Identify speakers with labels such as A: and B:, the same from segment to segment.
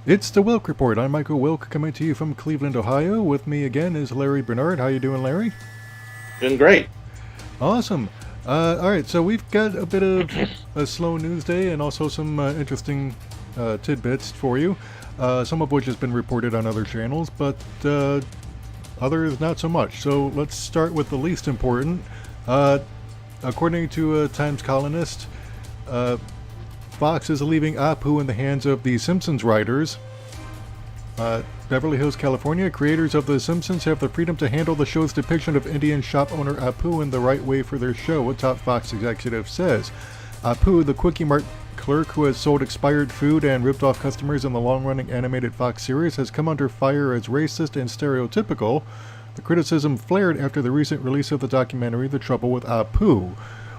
A: It's the Wilk Report. I'm Michael Wilk, coming to you from Cleveland, Ohio. With me again is Larry Bernard. How you doing, Larry?
B: Doing great.
A: Awesome. All right, so we've got a bit of a slow news day and also some interesting tidbits for you. Some of which has been reported on other channels, but others not so much. So let's start with the least important. Uh, According to a Times columnist, uh, Fox is leaving Apu in the hands of the Simpsons writers. Beverly Hills, California, creators of The Simpsons have the freedom to handle the show's depiction of Indian shop owner Apu in the right way for their show, a top Fox executive says. Apu, the Quickie Mart clerk who has sold expired food and ripped off customers in the long-running animated Fox series, has come under fire as racist and stereotypical. The criticism flared after the recent release of the documentary The Trouble with Apu.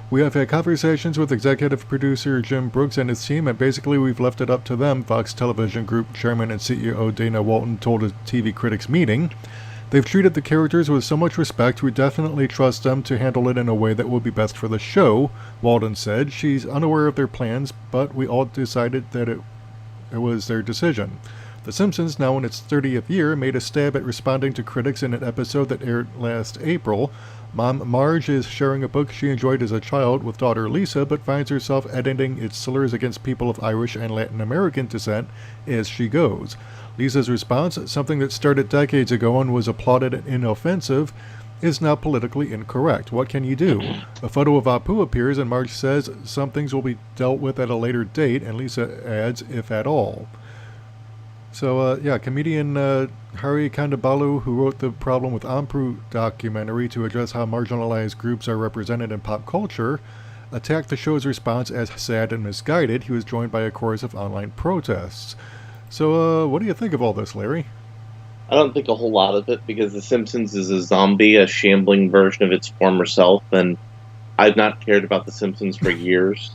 A: We have had conversations with executive producer Jim Brooks and his team, and basically we've left it up to them, Fox Television Group Chairman and CEO Dana Walton told a TV Critics meeting. They've treated the characters with so much respect, we definitely trust them to handle it in a way that will be best for the show, Walton said. She's unaware of their plans, but we all decided that it was their decision. The Simpsons, now in its 30th year, made a stab at responding to critics in an episode that aired last April. Mom Marge is sharing a book she enjoyed as a child with daughter Lisa, but finds herself editing its slurs against people of Irish and Latin American descent as she goes. Lisa's response, something that started decades ago and was applauded and inoffensive, is now politically incorrect. What can you do? A photo of Apu appears, and Marge says some things will be dealt with at a later date, and Lisa adds, if at all. So, comedian Hari Kondabolu, who wrote the Problem with Apu documentary to address how marginalized groups are represented in pop culture, attacked the show's response as sad and misguided. He was joined by a chorus of online protests. So, what do you think of all this, Larry?
B: I don't think a whole lot of it because The Simpsons is a zombie, a shambling version of its former self, and I've not cared about The Simpsons for years.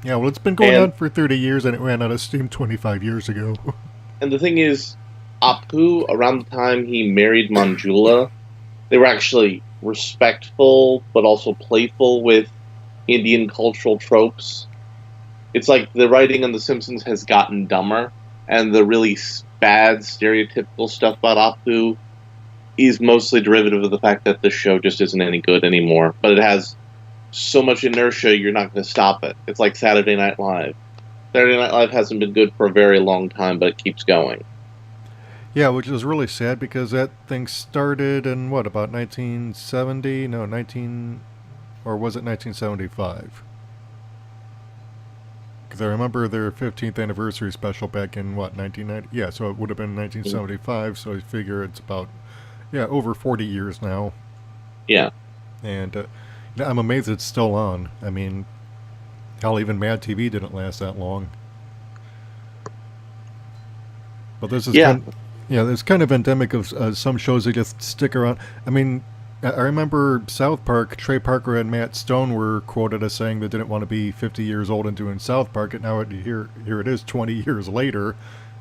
A: Yeah, well, it's been going
B: And
A: on for 30 years and it ran out of steam 25 years ago.
B: and the thing is, Apu, around the time he married Manjula, they were actually respectful but also playful with Indian cultural tropes. It's like the writing on The Simpsons has gotten dumber, and the really bad stereotypical stuff about Apu is mostly derivative of the fact that the show just isn't any good anymore. But it has so much inertia, you're not going to stop it. It's like Saturday Night Live. Saturday Night Live hasn't been good for a very long time, but it keeps going.
A: Yeah, which is really sad because that thing started in what, about 1970? No, 19, or was it 1975? Because I remember their 15th anniversary special back in what, 1990? Yeah, so it would have been 1975. So I figure it's about, yeah, over 40 years now.
B: Yeah.
A: And I'm amazed it's still on. I mean, hell, even Mad TV didn't last that long. But this is
B: Yeah.
A: kind, yeah, it's kind of endemic of some shows that just stick around. I mean, I remember South Park. Trey Parker and Matt Stone were quoted as saying they didn't want to be 50 years old and doing South Park. And now here it is, 20 years later,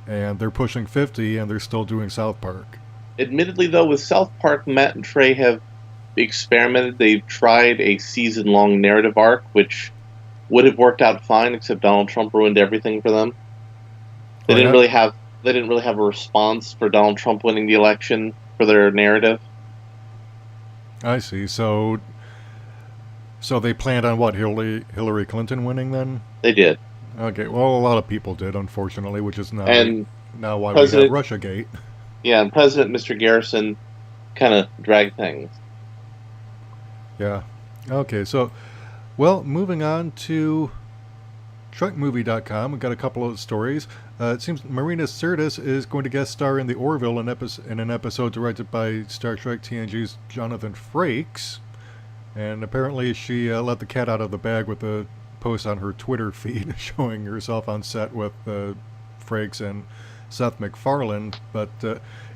A: and they're pushing 50 and they're still doing South Park.
B: Admittedly, though, with South Park, Matt and Trey have experimented. They've tried a season-long narrative arc, which would have worked out fine, except Donald Trump ruined everything for them. They
A: Oh
B: didn't
A: yeah,
B: really have they didn't really have a response for Donald Trump winning the election for their narrative.
A: I see. So they planned on what, Hillary Clinton winning then?
B: They did,
A: Okay, well, a lot of people did, unfortunately, which is
B: and
A: now why we have
B: President
A: RussiaGate.
B: yeah, and President Mr. Garrison kind of dragged things.
A: Yeah. Okay, so, well, moving on to truckmovie.com, we've got a couple of stories. It seems Marina Sirtis is going to guest star in The Orville in an episode directed by Star Trek TNG's Jonathan Frakes. And apparently she let the cat out of the bag with a post on her Twitter feed showing herself on set with Frakes and Seth MacFarlane. But,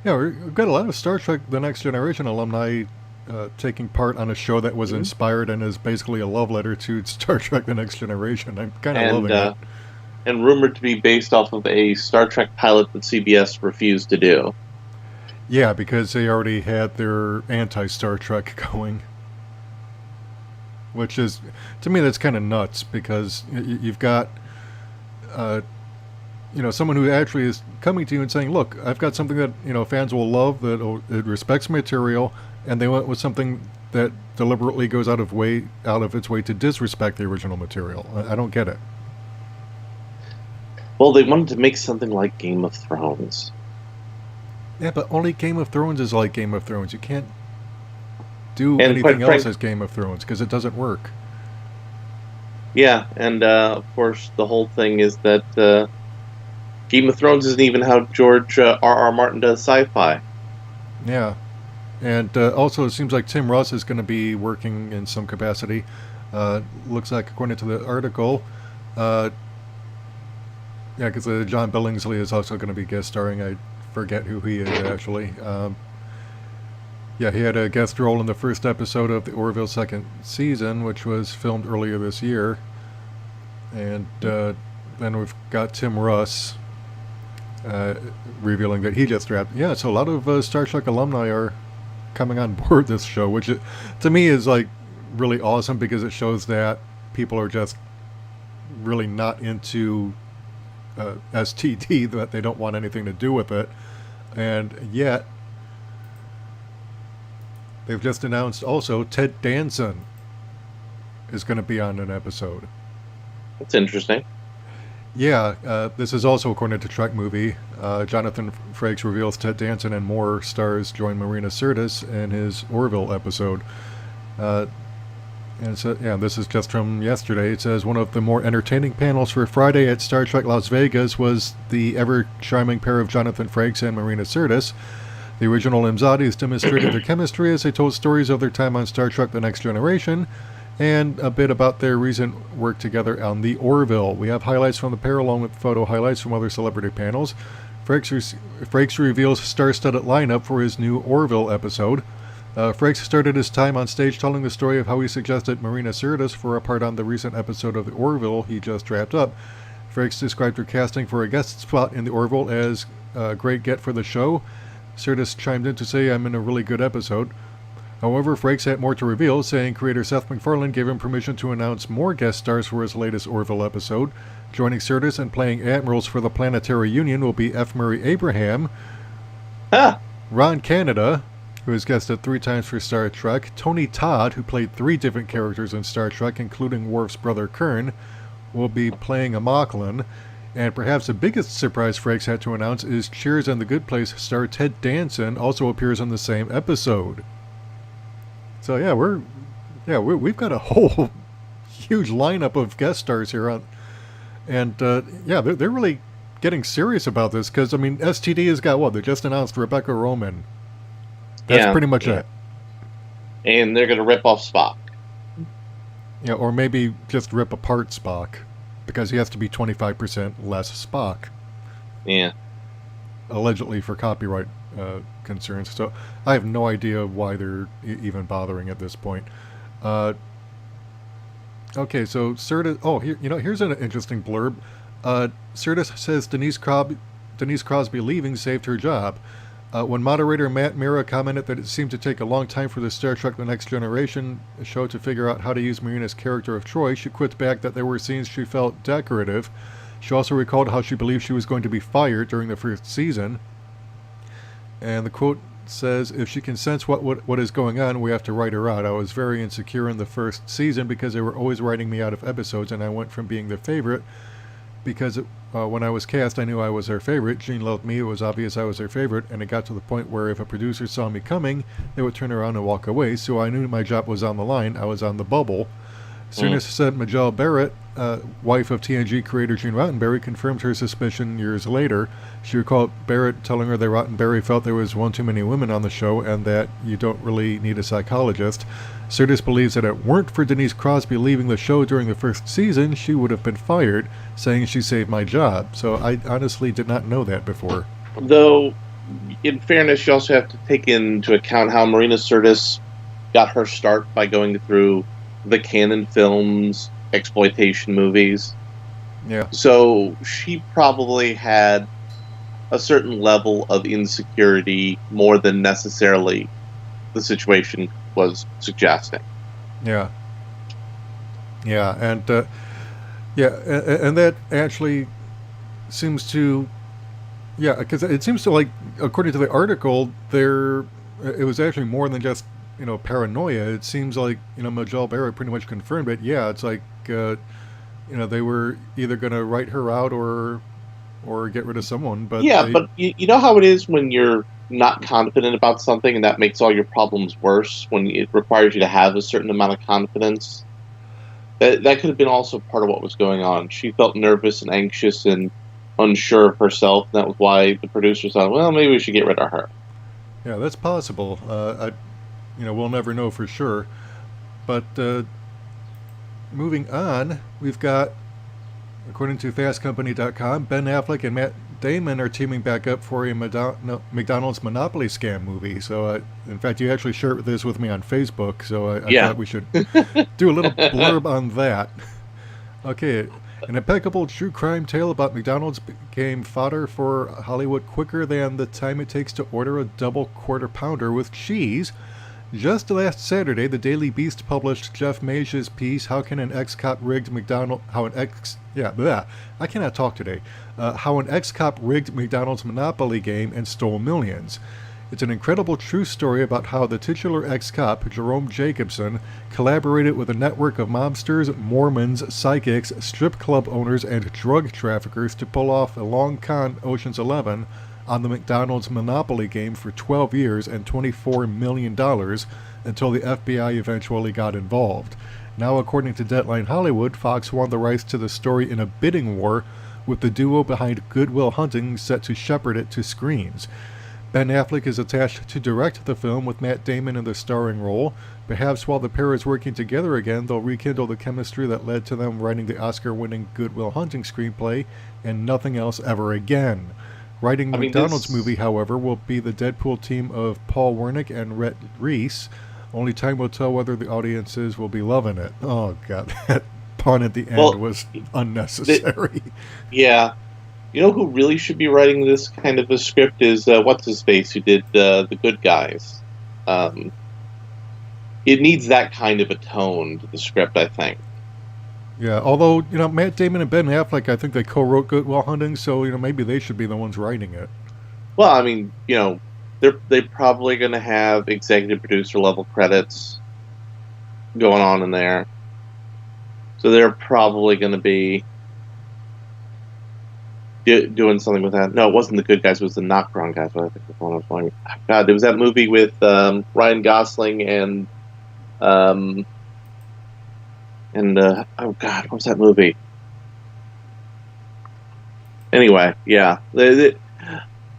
A: yeah, we've got a lot of Star Trek The Next Generation alumni taking part on a show that was
B: Mhm.
A: inspired and is basically a love letter to Star Trek The Next Generation. I'm kind of
B: and
A: loving it.
B: and rumored to be based off of a Star Trek pilot that CBS refused to do.
A: Yeah, because they already had their anti-Star Trek going. Which is, to me, that's kind of nuts because you've got uh, someone who actually is coming to you and saying, "Look, I've got something that fans will love, that it respects material," and they went with something that deliberately goes out of its way to disrespect the original material. I don't get it.
B: Well, they wanted to make something like Game of Thrones.
A: Yeah, but only Game of Thrones is like Game of Thrones. You can't do
B: And quite
A: anything else
B: frank,
A: as Game of Thrones because it doesn't work.
B: yeah, and of course the whole thing is that Game of Thrones isn't even how George R. R. Martin does sci-fi.
A: Yeah, and also it seems like Tim Russ is going to be working in some capacity. Looks like, according to the article, uh, yeah, because John Billingsley is also going to be guest starring. I forget who he is actually. Yeah, he had a guest role in the first episode of the Orville second season, which was filmed earlier this year. And then we've got Tim Russ revealing that he just wrapped. Yeah, so a lot of Star Trek alumni are coming on board this show, which to me is like really awesome because it shows that people are just really not into STD, that they don't want anything to do with it. And yet, they've just announced also Ted Danson is going to be on an episode.
B: That's interesting.
A: Yeah, this is also according to Trek Movie. Jonathan Frakes reveals Ted Danson and more stars join Marina Sirtis in his Orville episode. And so, yeah, this is just from yesterday. It says one of the more entertaining panels for Friday at Star Trek Las Vegas was the ever-charming pair of Jonathan Frakes and Marina Sirtis. The original Imzadis demonstrated their chemistry as they told stories of their time on Star Trek The Next Generation and a bit about their recent work together on the Orville. We have highlights from the pair along with photo highlights from other celebrity panels. Frakes reveals star-studded lineup for his new Orville episode. Frakes started his time on stage telling the story of how he suggested Marina Sirtis for a part on the recent episode of the Orville he just wrapped up. Frakes described her casting for a guest spot in the Orville as a great get for the show. Sirtis chimed in to say, "I'm in a really good episode." However, Frakes had more to reveal, saying creator Seth MacFarlane gave him permission to announce more guest stars for his latest Orville episode. Joining Sirtis and playing admirals for the Planetary Union will be F. Murray Abraham, Ron Canada, who has guested 3 times for Star Trek, Tony Todd, who played 3 different characters in Star Trek, including Worf's brother Kern, will be playing a Moclan, and perhaps the biggest surprise Frakes had to announce is Cheers and the Good Place star Ted Danson also appears in the same episode. So yeah, we've got a whole huge lineup of guest stars here on, and yeah, they're really getting serious about this because I mean STD has got what they just announced Rebecca Roman. That's pretty much it.
B: And they're going to rip off Spock.
A: Yeah, or maybe just rip apart Spock because he has to be 25% less Spock.
B: Yeah.
A: Allegedly for copyright concerns. So I have no idea why they're even bothering at this point. Okay, so Sirtis. Oh, here's an interesting blurb. Sirtis says Denise Crosby leaving saved her job. When moderator Matt Mira commented that it seemed to take a long time for the Star Trek The Next Generation show to figure out how to use Marina's character of Troy, she quipped back that there were scenes she felt decorative. She also recalled how she believed she was going to be fired during the first season. And the quote says, "If she can sense what is going on, we have to write her out. I was very insecure in the first season because they were always writing me out of episodes, and I went from being the favorite because when I was cast, I knew I was her favorite. Gene loved me. It was obvious I was her favorite, and it got to the point where if a producer saw me coming, they would turn around and walk away, so I knew my job was on the line. I was on the bubble." Sirtis said Majel Barrett, wife of TNG creator Gene Roddenberry, confirmed her suspicion years later. She recalled Barrett telling her that Roddenberry felt there was one too many women on the show and that you don't really need a psychologist. Sirtis believes that if it weren't for Denise Crosby leaving the show during the first season, she would have been fired, saying she saved my job. So I honestly did not know that before.
B: Though, in fairness, you also have to take into account how Marina Sirtis got her start by going through the Canon Films exploitation movies.
A: Yeah.
B: So she probably had a certain level of insecurity more than necessarily the situation was suggesting.
A: Yeah. Yeah, and and that actually seems to, yeah, because it seems to, like, according to the article, it was actually more than just, paranoia. It seems like, Majel Barrett pretty much confirmed it. Yeah, it's like, they were either going to write her out or get rid of someone, but
B: Yeah, but you know how it is when you're not confident about something, and that makes all your problems worse when it requires you to have a certain amount of confidence. That could have been also part of what was going on. She felt nervous and anxious and unsure of herself, and that was why the producers thought, well, maybe we should get rid of her.
A: yeah, that's possible. We'll never know for sure. But moving on, we've got, according to FastCompany.com, Ben Affleck and Matt Damon are teaming back up for a McDonald's Monopoly scam movie. So, in fact, you actually shared this with me on Facebook, so I thought we should do a little blurb on that. Okay, an impeccable true crime tale about McDonald's became fodder for Hollywood quicker than the time it takes to order a double quarter pounder with cheese. Just last Saturday, the Daily Beast published Jeff Mage's piece, How an ex-cop rigged McDonald's Monopoly game and stole millions. It's an incredible true story about how the titular ex-cop, Jerome Jacobson, collaborated with a network of mobsters, Mormons, psychics, strip club owners, and drug traffickers to pull off a long con Ocean's 11 on the McDonald's Monopoly game for 12 years and $24 million until the FBI eventually got involved. Now, according to Deadline Hollywood, Fox won the rights to the story in a bidding war, with the duo behind Good Will Hunting set to shepherd it to screens. Ben Affleck is attached to direct the film, with Matt Damon in the starring role. Perhaps while the pair is working together again, they'll rekindle the chemistry that led to them writing the Oscar-winning Good Will Hunting screenplay and Nothing Else Ever Again. Writing the McDonald's movie, however, will be the Deadpool team of Paul Wernick and Rhett Reese. Only time will tell whether the audiences will be loving it. Oh, God, that pun at the end was unnecessary.
B: Yeah. You know who really should be writing this kind of a script is, what's-his-face, who did The Good Guys. It needs that kind of a tone to the script, I think.
A: Yeah, although, Matt Damon and Ben Affleck, I think they co-wrote Good Will Hunting, so, maybe they should be the ones writing it.
B: Well, I mean, they're probably going to have executive producer level credits going on in there. So they're probably going to be doing something with that. No, it wasn't The Good Guys, it was the Knock Wrong Guys. What I think the one I was going. God, there was that movie with Ryan Gosling and oh God, what was that movie? Anyway, yeah,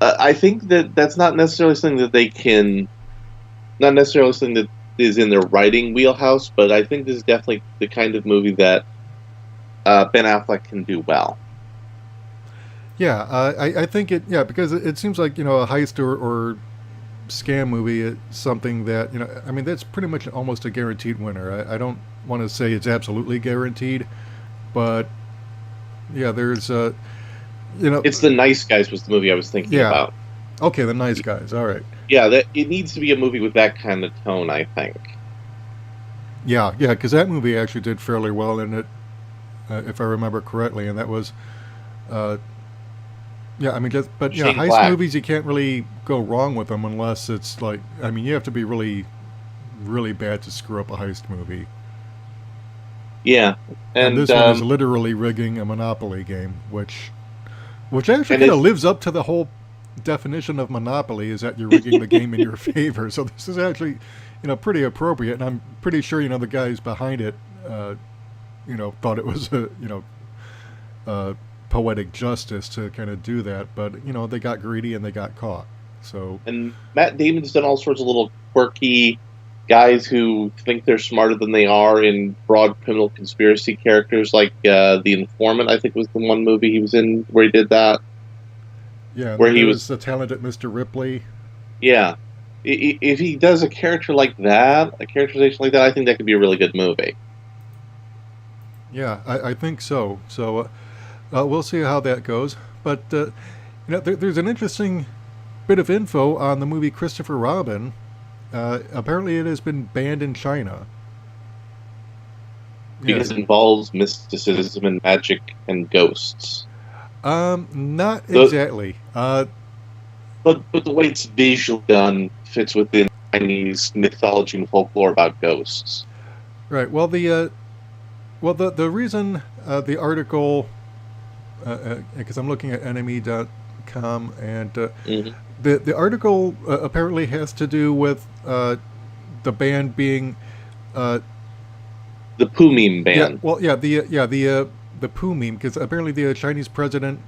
B: I think that's not necessarily something that they can, not necessarily something that is in their writing wheelhouse, but I think this is definitely the kind of movie that Ben Affleck can do well.
A: Yeah, I think it. Yeah, because it seems like a heist or scam movie is something that I mean, that's pretty much almost a guaranteed winner. I don't want to say it's absolutely guaranteed, but yeah, there's
B: it's The Nice Guys was the movie I was thinking about.
A: Okay, The Nice Guys. All right.
B: Yeah, it needs to be a movie with that kind of tone, I think.
A: Yeah, because that movie actually did fairly well in it, if I remember correctly, and that was. Yeah, I mean, heist
B: Black.
A: Movies, you can't really go wrong with them unless it's like, I mean, you have to be really, really bad to screw up a heist movie.
B: Yeah,
A: and this one is literally rigging a Monopoly game, which actually kind of lives up to the whole definition of Monopoly, is that you're rigging the game in your favor. So this is actually, pretty appropriate, and I'm pretty sure, the guys behind it, thought it was poetic justice to kind of do that, but they got greedy and they got caught. So, and
B: Matt Damon's done all sorts of little quirky guys who think they're smarter than they are in broad criminal conspiracy characters, like The Informant, I think was the one movie he was in where he did that.
A: Yeah, where he was the talented Mr. Ripley.
B: Yeah, if he does a character like that, a characterization like that, I think that could be a really good movie.
A: Yeah, I think so. So. We'll see how that goes. But, there's an interesting bit of info on the movie Christopher Robin. Apparently it has been banned in China.
B: Because it involves mysticism and magic and ghosts.
A: Not
B: The,
A: exactly.
B: but the way it's visually done fits within Chinese mythology and folklore about ghosts.
A: Right. The reason the article, because I'm looking at enemy.com, and
B: Hmm.
A: the article apparently has to do with the band being uh,
B: The Pooh meme
A: yeah,
B: ban.
A: well, the poo meme, because apparently the Chinese president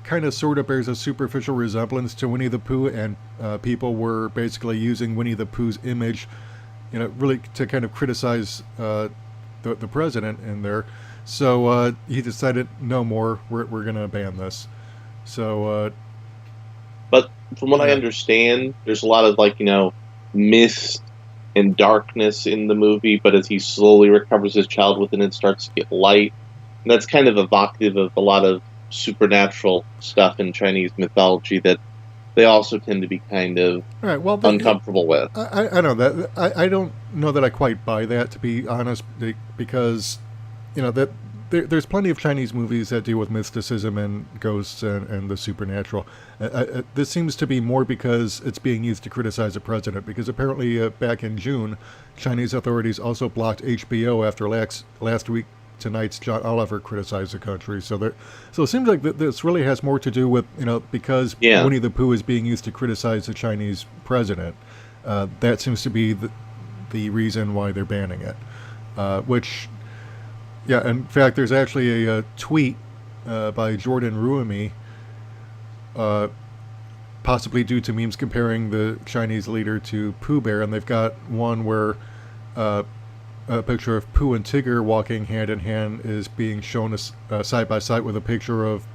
A: kind of sort of bears a superficial resemblance to Winnie the Pooh, and people were basically using Winnie the Pooh's image, really to kind of criticize the president in there. So he decided no more. We're gonna ban this. So
B: But from what I
A: yeah,
B: understand, there's a lot of mist and darkness in the movie. But as he slowly recovers his child within it, starts to get light, and that's kind of evocative of a lot of supernatural stuff in Chinese mythology that they also tend to be kind of
A: all right. Well,
B: uncomfortable with.
A: I know that I don't know that I quite buy that, to be honest, because that there's plenty of Chinese movies that deal with mysticism and ghosts and the supernatural. This seems to be more because it's being used to criticize the president. Because apparently, back in June, Chinese authorities also blocked HBO after last week tonight's John Oliver criticized the country. So it seems like this really has more to do with because
B: Yeah,
A: Winnie the Pooh is being used to criticize the Chinese president. That seems to be the reason why they're banning it. Which Yeah, in fact, there's actually a tweet by Jordan Ruimi, uh, possibly due to memes comparing the Chinese leader to Pooh Bear, and they've got one where uh, a picture of Pooh and Tigger walking hand in hand is being shown as, side by side with a picture of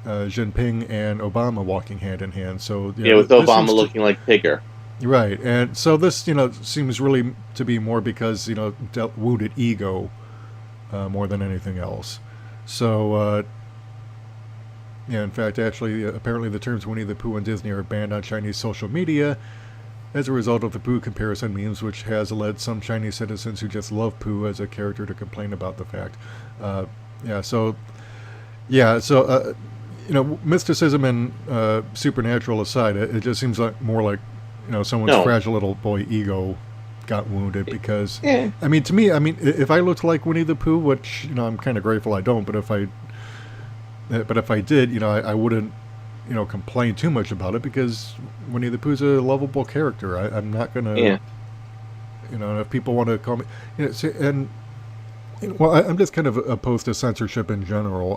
A: Jinping and Obama walking hand in hand. So
B: yeah, with
A: this
B: Obama
A: seems to
B: looking like Tigger.
A: right, and so this seems really to be more because wounded ego more than anything else. So, yeah, in fact, actually, apparently the terms Winnie the Pooh and Disney are banned on Chinese social media as a result of the Pooh comparison memes, which has led some Chinese citizens who just love Pooh as a character to complain about the fact. Uh, yeah, so, yeah, so, mysticism and supernatural aside, it just seems like more like, someone's
B: No,
A: fragile little boy ego got wounded because,
B: yeah,
A: I mean, to me, if I looked like Winnie the Pooh, which I'm kind of grateful I don't, but if I did, I wouldn't, complain too much about it because Winnie the Pooh's a lovable character. I'm not gonna,
B: yeah.
A: if people want to call me, and well, I'm just kind of opposed to censorship in general.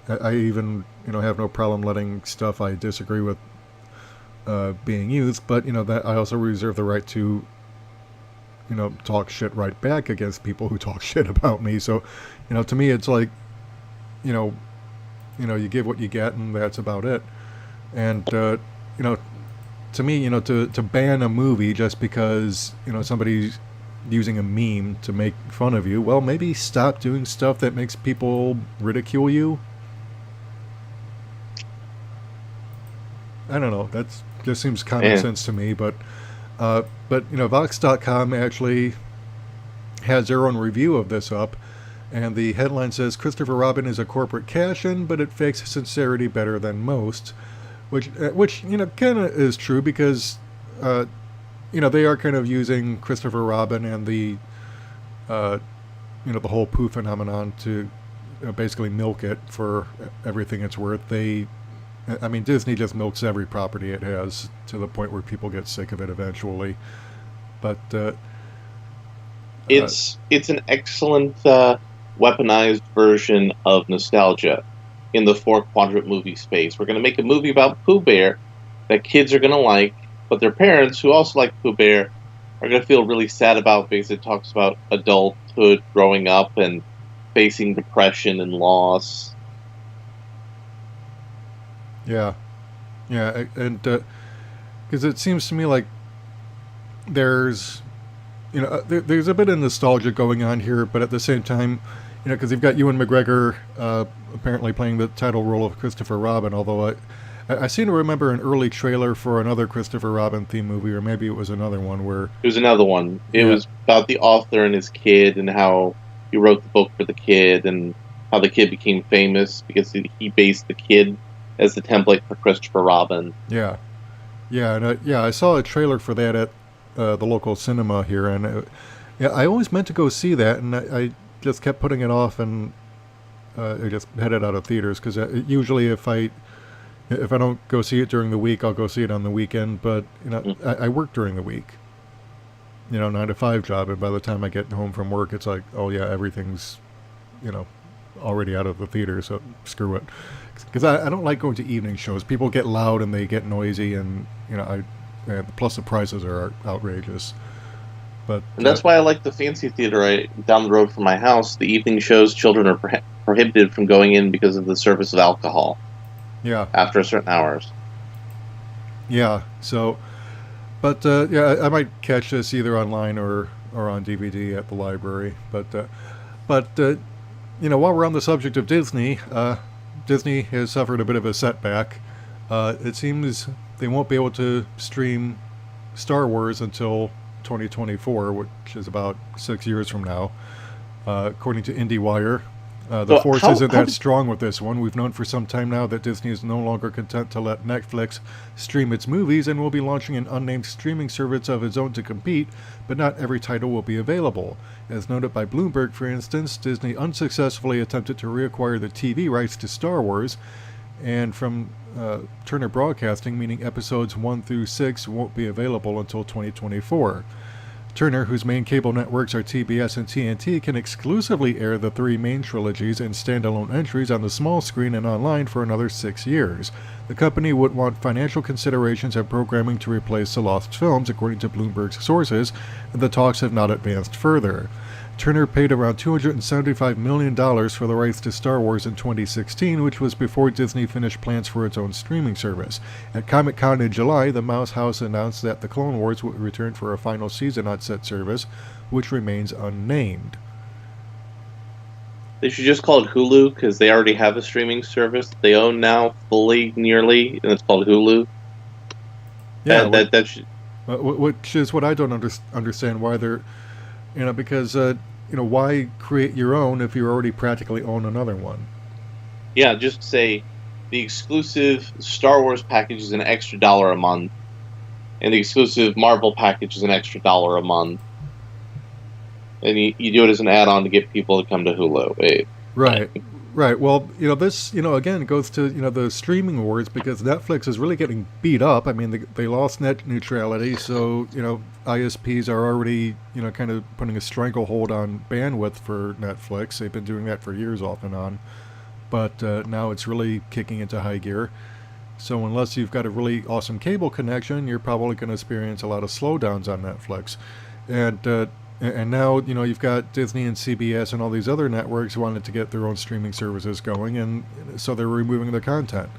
A: I even, have no problem letting stuff I disagree with being used, but that I also reserve the right to talk shit right back against people who talk shit about me. So, to me, it's like, you know, you give what you get, and that's about it. And you know, to me, to ban a movie just because somebody's using a meme to make fun of you, well, maybe stop doing stuff that makes people ridicule you. I don't know. That just seems common
B: Yeah.
A: sense to me, but Vox.com actually has their own review of this up, and the headline says Christopher Robin is a corporate cash-in, but it fakes sincerity better than most, which kind of is true because they are kind of using Christopher Robin and the the whole poo phenomenon to basically milk it for everything it's worth. I mean, Disney just milks every property it has to the point where people get sick of it eventually. But uh,
B: It's an excellent weaponized version of nostalgia in the four quadrant movie space. We're going to make a movie about Pooh Bear that kids are going to like, but their parents, who also like Pooh Bear, are going to feel really sad about because it talks about adulthood, growing up, and facing depression and loss.
A: yeah, yeah, and because it seems to me like there's there's a bit of nostalgia going on here, but at the same time, because you've got Ewan McGregor apparently playing the title role of Christopher Robin, although I seem to remember an early trailer for another Christopher Robin theme movie, or maybe it was another one where
B: There's another one. It
A: yeah,
B: was about the author and his kid and how he wrote the book for the kid, and how the kid became famous because he based the kid as the template for Christopher Robin.
A: Yeah, yeah, and yeah, I saw a trailer for that at the local cinema here, and yeah, I always meant to go see that, and I just kept putting it off, and I just headed out of theaters because usually if I don't go see it during the week, I'll go see it on the weekend. But I work during the week, 9 to 5 job, and by the time I get home from work, it's like, oh yeah, everything's you know already out of the theater, so screw it. Because I don't like going to evening shows. People get loud and they get noisy, and plus the prices are outrageous. But
B: And that's why I like the fancy theater right down the road from my house. The evening shows, children are prohibited from going in because of the service of alcohol
A: yeah,
B: after certain hours.
A: yeah. So, but yeah, I might catch this either online or on DVD at the library. But while we're on the subject of Disney, Disney has suffered a bit of a setback. It seems they won't be able to stream Star Wars until 2024, which is about 6 years from now, according to IndieWire. The
B: So
A: force isn't that strong with this one. We've known for some time now that Disney is no longer content to let Netflix stream its movies and will be launching an unnamed streaming service of its own to compete, but not every title will be available. As noted by Bloomberg, for instance, Disney unsuccessfully attempted to reacquire the TV rights to Star Wars, and from Turner Broadcasting, meaning episodes 1 through 6 won't be available until 2024. Turner, whose main cable networks are TBS and TNT, can exclusively air the 3 main trilogies and standalone entries on the small screen and online for another 6 years. The company would want financial considerations and programming to replace the lost films, according to Bloomberg's sources, and the talks have not advanced further. Turner paid around $275 million for the rights to Star Wars in 2016, which was before Disney finished plans for its own streaming service. At Comic-Con in July, the Mouse House announced that The Clone Wars would return for a final season on said service, which remains unnamed.
B: They should just call it Hulu because they already have a streaming service they own now fully, nearly, and it's called Hulu.
A: Yeah,
B: that should,
A: which is what I don't understand why they're, because why create your own if you already practically own another one?
B: yeah, just say the exclusive Star Wars package is an extra $1 a month, and the exclusive Marvel package is an extra $1 a month. And you do it as an add-on to get people to come to Hulu.
A: Right. Well, this, again, goes to, the streaming wars, because Netflix is really getting beat up. I mean, they lost net neutrality, so, ISPs are already, kind of putting a stranglehold on bandwidth for Netflix. They've been doing that for years off and on. But now it's really kicking into high gear. So unless you've got a really awesome cable connection, you're probably going to experience a lot of slowdowns on Netflix. And now, you've got Disney and CBS and all these other networks wanting to get their own streaming services going, and so they're removing the content.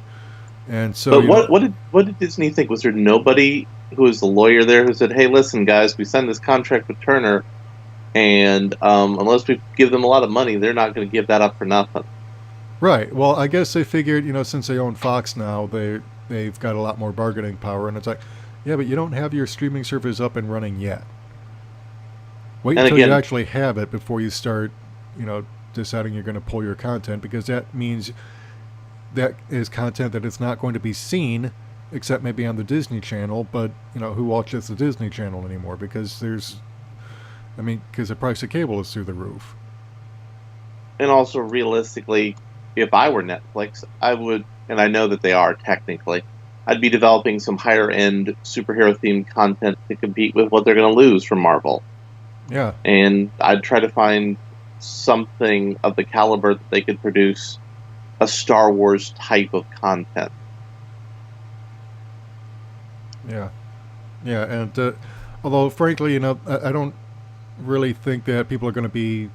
A: And so,
B: but what did Disney think? Was there nobody who was the lawyer there who said, "Hey, listen, guys, we signed this contract with Turner, and unless we give them a lot of money, they're not going to give that up for nothing."
A: Right. Well, I guess they figured, since they own Fox now, they've got a lot more bargaining power, and it's like, yeah, but you don't have your streaming service up and running yet. Wait until you actually have it before you start, deciding you're going to pull your content, because that means that is content that is not going to be seen, except maybe on the Disney Channel. But who watches the Disney Channel anymore? Because because the price of cable is through the roof.
B: And also, realistically, if I were Netflix, I would, and I know that they are technically, I'd be developing some higher-end superhero-themed content to compete with what they're going to lose from Marvel.
A: Yeah.
B: And I'd try to find something of the caliber that they could produce a Star Wars type of content.
A: Yeah. Yeah, and although, frankly, I don't really think that people are going to be,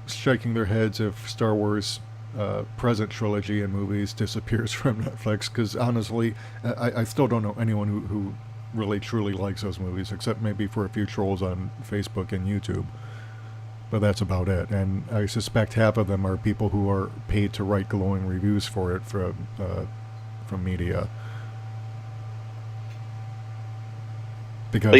A: shaking their heads if Star Wars present trilogy and movies disappears from Netflix, because honestly, I still don't know anyone who really truly likes those movies, except maybe for a few trolls on Facebook and YouTube. But that's about it. And I suspect half of them are people who are paid to write glowing reviews for it from media. Because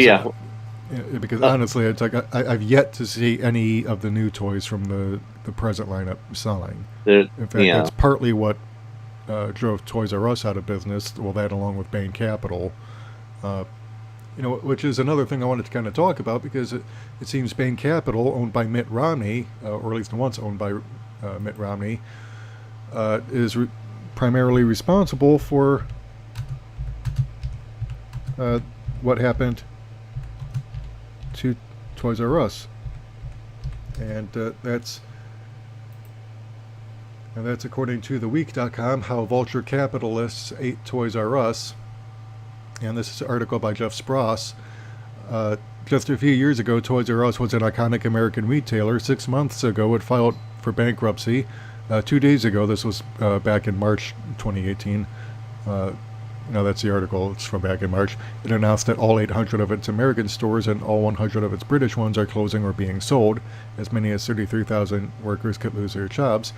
A: Because honestly, it's like I've yet to see any of the new toys from the present lineup selling. In fact,
B: Yeah.
A: that's partly what drove Toys R Us out of business. Well, that along with Bain Capital, which is another thing I wanted to kind of talk about because it seems Bain Capital, owned by Mitt Romney, or at least once owned by Mitt Romney, is primarily responsible for what happened to Toys R Us, and that's according to theweek.com, how vulture capitalists ate Toys R Us. And this is an article by Jeff Spross. Just a few years ago, Toys R Us was an iconic American retailer. 6 months ago, it filed for bankruptcy. 2 days ago, this was back in March 2018. No, that's the article. It's from back in March. It announced that all 800 of its American stores and all 100 of its British ones are closing or being sold. As many as 33,000 workers could lose their jobs.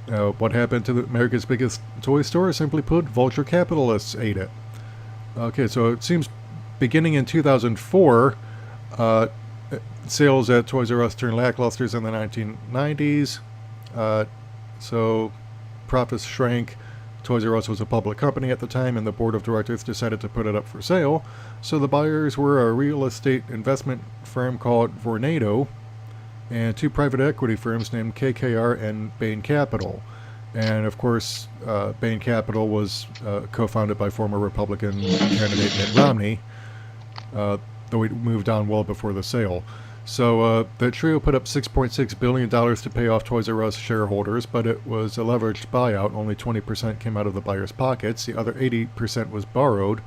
A: What happened to America's biggest toy store? Simply put, vulture capitalists ate it. Okay, so it seems beginning in 2004, sales at Toys R Us turned lackluster in the 1990s. So profits shrank. Toys R Us was a public company at the time, and the board of directors decided to put it up for sale. So the buyers were a real estate investment firm called Vornado and 2 private equity firms named KKR and Bain Capital. And of course, Bain Capital was co-founded by former Republican candidate Mitt Romney, though he moved on well before the sale. So the trio put up $6.6 billion to pay off Toys R Us shareholders, but it was a leveraged buyout. Only 20% came out of the buyers' pockets. The other 80% was borrowed.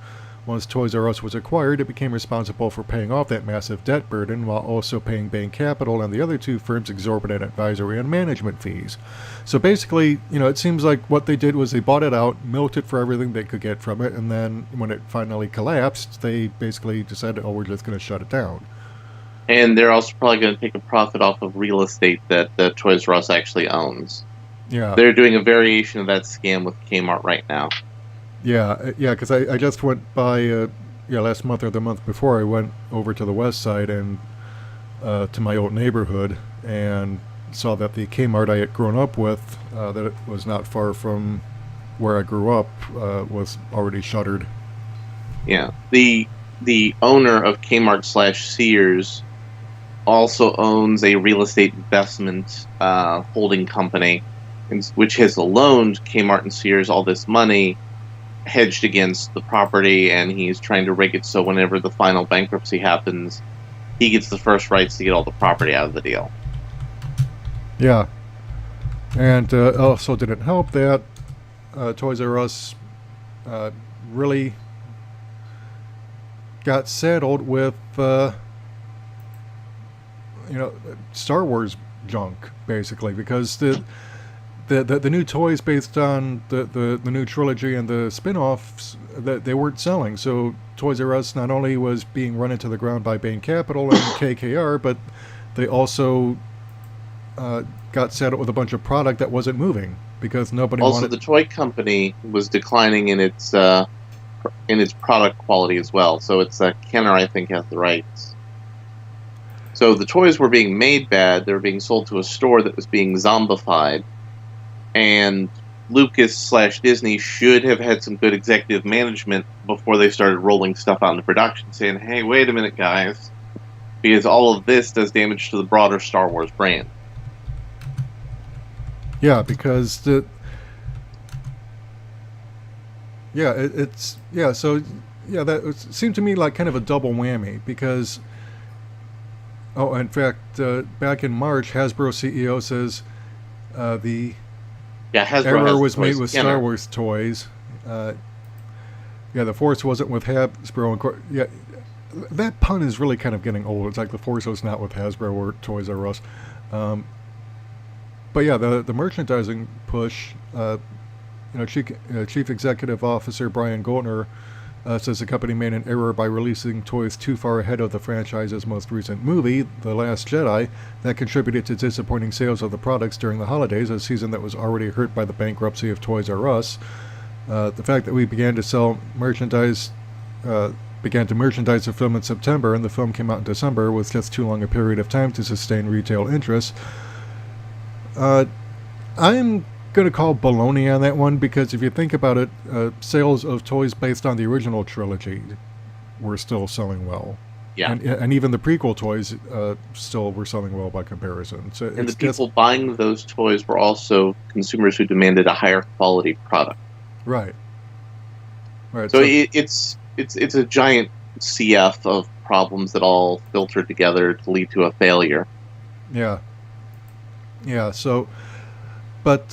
A: Once Toys R Us was acquired, it became responsible for paying off that massive debt burden while also paying Bain Capital and the other 2 firms exorbitant advisory and management fees. So basically, it seems like what they did was they bought it out, milked it for everything they could get from it, and then when it finally collapsed, they basically decided, we're just going to shut it down.
B: And they're also probably going to take a profit off of real estate that Toys R Us actually owns.
A: Yeah.
B: They're doing a variation of that scam with Kmart right now.
A: Yeah, because I just went by, last month or the month before, I went over to the west side and to my old neighborhood and saw that the Kmart I had grown up with, that it was not far from where I grew up, was already shuttered.
B: Yeah. The owner of Kmart/Sears also owns a real estate investment holding company, which has loaned Kmart and Sears all this money hedged against the property, and he's trying to rig it so whenever the final bankruptcy happens, he gets the first rights to get all the property out of the deal.
A: Yeah. And also didn't help that Toys R Us really got saddled with Star Wars junk, basically, because the new toys based on the new trilogy and the spin-offs, that they weren't selling. So Toys R Us not only was being run into the ground by Bain Capital and KKR, but they also got saddled with a bunch of product that wasn't moving because nobody
B: also
A: wanted.
B: The toy company was declining in its product quality as well. So it's Kenner, I think, has the rights. So the toys were being made bad. They were being sold to a store that was being zombified. And Lucas/Disney should have had some good executive management before they started rolling stuff out into production, saying, hey, wait a minute, guys, because all of this does damage to the broader Star Wars brand.
A: Yeah, because so that seemed to me like kind of a double whammy because, in fact, back in March, Hasbro CEO says the
B: Hasbro
A: error was made with
B: Kenner.
A: Star Wars toys. The Force wasn't with Hasbro. That pun is really kind of getting old. It's like the Force was not with Hasbro or Toys R Us. But the merchandising push, Chief Executive Officer Brian Goldner says the company made an error by releasing toys too far ahead of the franchise's most recent movie, The Last Jedi, that contributed to disappointing sales of the products during the holidays, a season that was already hurt by the bankruptcy of Toys R Us. The fact that we began to sell merchandise began to merchandise the film in September and the film came out in December was just too long a period of time to sustain retail interest. I'm going to call baloney on that one because if you think about it, sales of toys based on the original trilogy were still selling well.
B: Yeah.
A: And even the prequel toys still were selling well by comparison. So
B: and the people buying those toys were also consumers who demanded a higher quality product.
A: Right. Right.
B: So it's a giant CF of problems that all filter together to lead to a failure.
A: Yeah. Yeah. So, but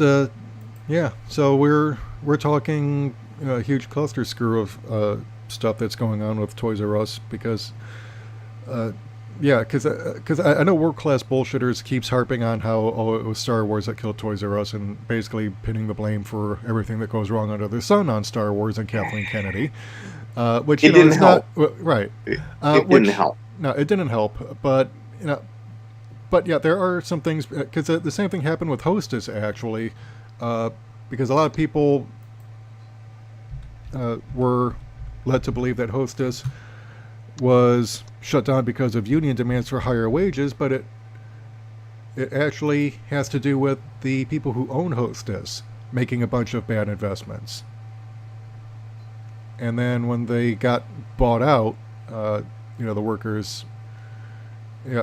A: yeah. So we're talking a huge cluster screw of stuff that's going on with Toys R Us because. Yeah, because I know world-class bullshitters keeps harping on how it was Star Wars that killed Toys R Us and basically pinning the blame for everything that goes wrong under the sun on Star Wars and Kathleen Kennedy, which
B: it didn't help.
A: Right.
B: It didn't help.
A: No, it didn't help. But but yeah, there are some things because the same thing happened with Hostess actually, because a lot of people were led to believe that Hostess was shut down because of union demands for higher wages, but it actually has to do with the people who own Hostess making a bunch of bad investments. And then when they got bought out, the workers,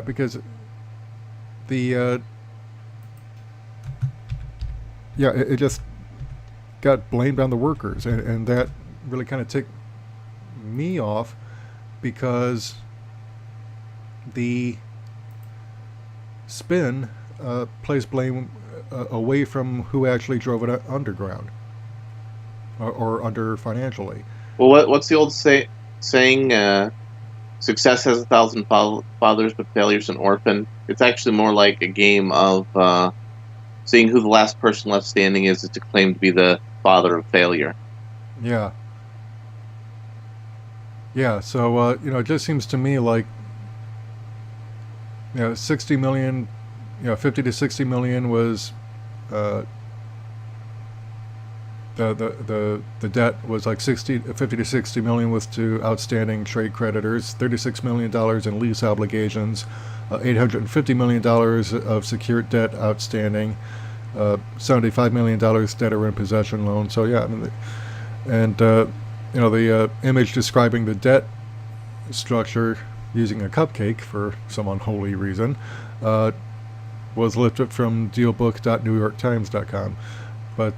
A: because the it just got blamed on the workers, and that really kind of ticked me off because the spin placed blame away from who actually drove it underground or under financially.
B: Well, what's the old saying? Success has 1,000 fathers, but failure's an orphan. It's actually more like a game of seeing who the last person left standing is to claim to be the father of failure.
A: Yeah. Yeah, so, it just seems to me like, 60 million, 50 to 60 million was, the debt was like 50 to 60 million was to outstanding trade creditors, $36 million in lease obligations, $850 million of secured debt outstanding, $75 million debtor in possession loan. So, yeah, I mean, and, the image describing the debt structure using a cupcake for some unholy reason was lifted from dealbook.newyorktimes.com. But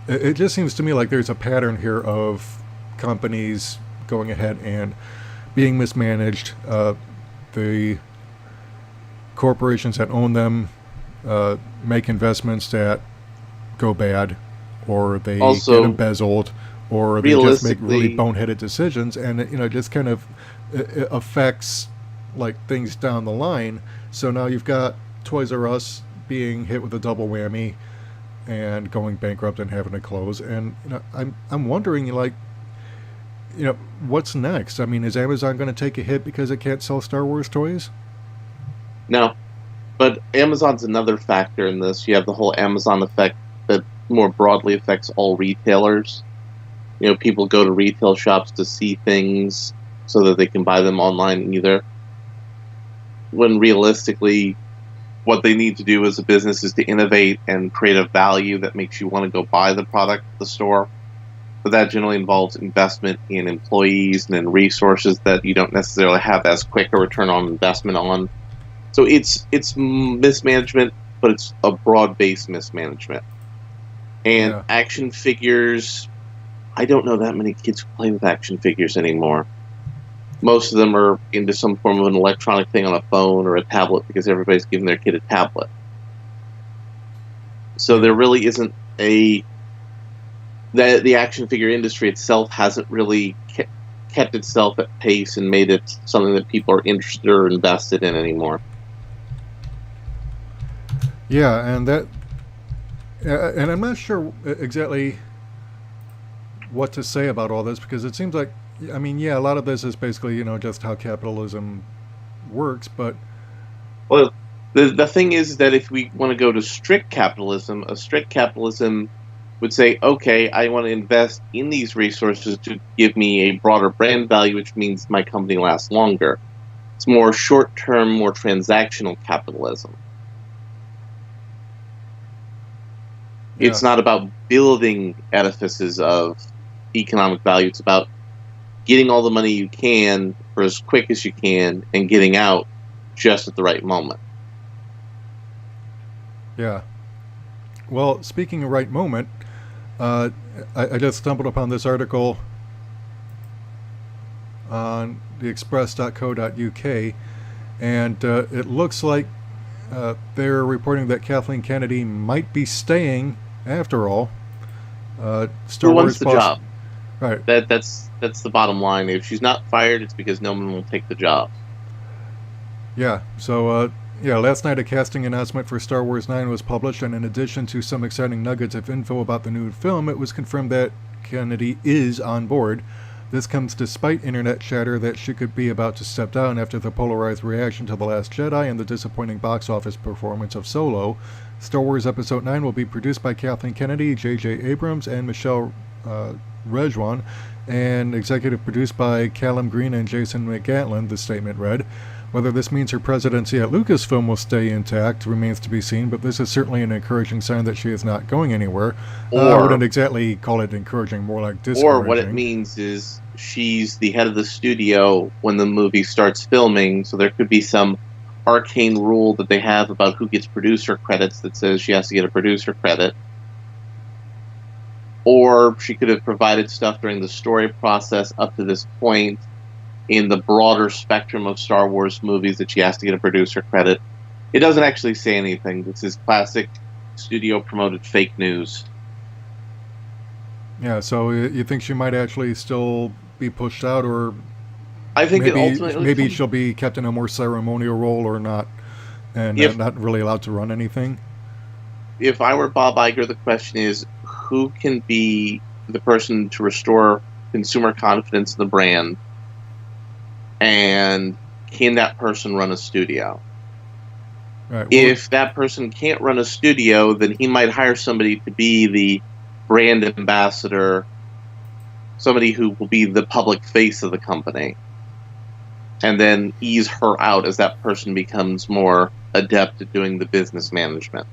A: it just seems to me like there's a pattern here of companies going ahead and being mismanaged. The corporations that own them make investments that go bad, or they
B: also,
A: get embezzled, or they just make really boneheaded decisions, and it just kind of it affects like things down the line. So now you've got Toys R Us being hit with a double whammy and going bankrupt and having to close, and I'm wondering what's next? I mean, is Amazon going to take a hit because it can't sell Star Wars toys?
B: No, but Amazon's another factor in this. You have the whole Amazon effect that more broadly affects all retailers. People go to retail shops to see things so that they can buy them online either. When realistically, what they need to do as a business is to innovate and create a value that makes you want to go buy the product at the store. But that generally involves investment in employees and in resources that you don't necessarily have as quick a return on investment on. So it's mismanagement, but it's a broad-based mismanagement. And action figures, I don't know that many kids who play with action figures anymore. Most of them are into some form of an electronic thing on a phone or a tablet because everybody's giving their kid a tablet. So there really isn't the action figure industry itself hasn't really kept itself at pace and made it something that people are interested or invested in anymore.
A: Yeah, and I'm not sure exactly what to say about all this, because it seems like, a lot of this is basically, just how capitalism works, but...
B: Well, the thing is that if we want to go to strict capitalism, a strict capitalism would say, okay, I want to invest in these resources to give me a broader brand value, which means my company lasts longer. It's more short term, more transactional capitalism.
A: Yeah.
B: It's not about building edifices of economic value. It's about getting all the money you can for as quick as you can and getting out just at the right moment.
A: Yeah. Well, speaking of right moment, uh, I just stumbled upon this article on theexpress.co.uk, and it looks like they're reporting that Kathleen Kennedy might be staying after all. Star
B: Who wants
A: Wars
B: the
A: boss.
B: job?
A: Right.
B: That's the bottom line. If she's not fired, it's because no one will take the job.
A: Yeah. So, yeah, last night a casting announcement for Star Wars 9 was published, and in addition to some exciting nuggets of info about the new film, it was confirmed that Kennedy is on board. This comes despite internet chatter that she could be about to step down after the polarized reaction to The Last Jedi and the disappointing box office performance of Solo. Star Wars Episode 9 will be produced by Kathleen Kennedy, J.J. Abrams, and Michelle Rejwan, and executive produced by Callum Green and Jason McGatlin, the statement read. Whether this means her presidency at Lucasfilm will stay intact remains to be seen, but this is certainly an encouraging sign that she is not going anywhere. I wouldn't exactly call it encouraging, more like discouraging.
B: Or what it means is she's the head of the studio when the movie starts filming, so there could be some arcane rule that they have about who gets producer credits that says she has to get a producer credit. Or she could have provided stuff during the story process up to this point in the broader spectrum of Star Wars movies that she has to get a producer credit. It doesn't actually say anything. This is classic studio-promoted fake news.
A: Yeah, so you think she might actually still be pushed out, or
B: I think
A: maybe she'll be kept in a more ceremonial role or not, and not really allowed to run anything?
B: If I were Bob Iger, the question is, who can be the person to restore consumer confidence in the brand? And can that person run a studio?
A: Right, well,
B: if that person can't run a studio, then he might hire somebody to be the brand ambassador, somebody who will be the public face of the company, and then ease her out as that person becomes more adept at doing the business management.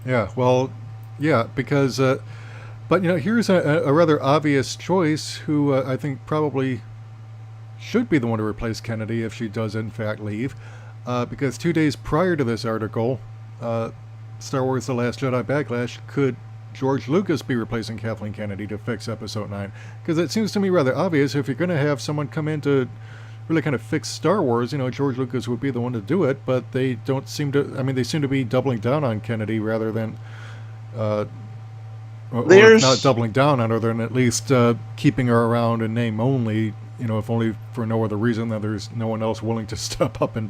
A: Yeah, well, yeah, because, but here's a rather obvious choice who I think probably should be the one to replace Kennedy if she does in fact leave, because 2 days prior to this article, Star Wars The Last Jedi Backlash, could George Lucas be replacing Kathleen Kennedy to fix Episode 9? Because it seems to me rather obvious if you're going to have someone come in to really kind of fix Star Wars, George Lucas would be the one to do it, but they don't seem to, they seem to be doubling down on Kennedy rather than, or if not doubling down on her, then at least keeping her around in name only, if only for no other reason than there's no one else willing to step up and